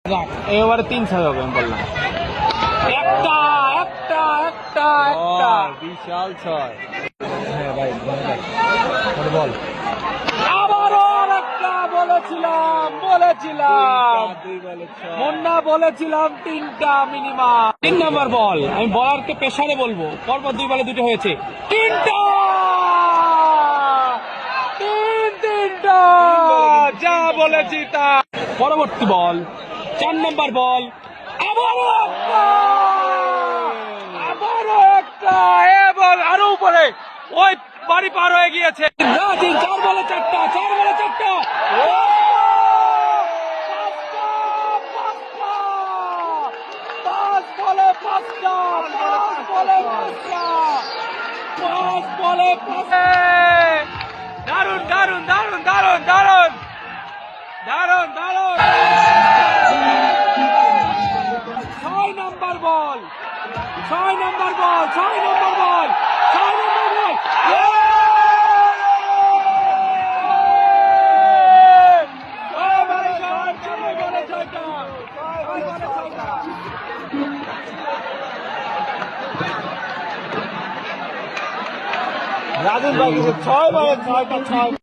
এবারে 3-6 হবে আমি বললাম। একটা একটা একটা একটা বিশাল 6। হ্যাঁ ভাই বল। আবারও একটা বলেছিলাম মুন্না বলেছিলাম 3টা মিনিমাম। 3 নম্বর বল, আমি বলারকে পেশারে বলবো, পরপর 2 বলে 2টা হয়েছে। 3টা তিনটা যা বলেছি তা। পরবর্তী বল 4 নম্বর বল, আবারও একটা এবং আরো উপরে ওই বাড়ি পার হয়ে গিয়েছে। ব্রাজিল 4 বলে 4টা 4 বলে 4টা। দারুন দারুন দারুন দারুন দারুন দারুন দারুন। 6 নম্বর বল 6 নম্বর বল 6 নম্বর বল 6 নম্বর বল। রাজুল ভাই 6 বলে 6টা 6।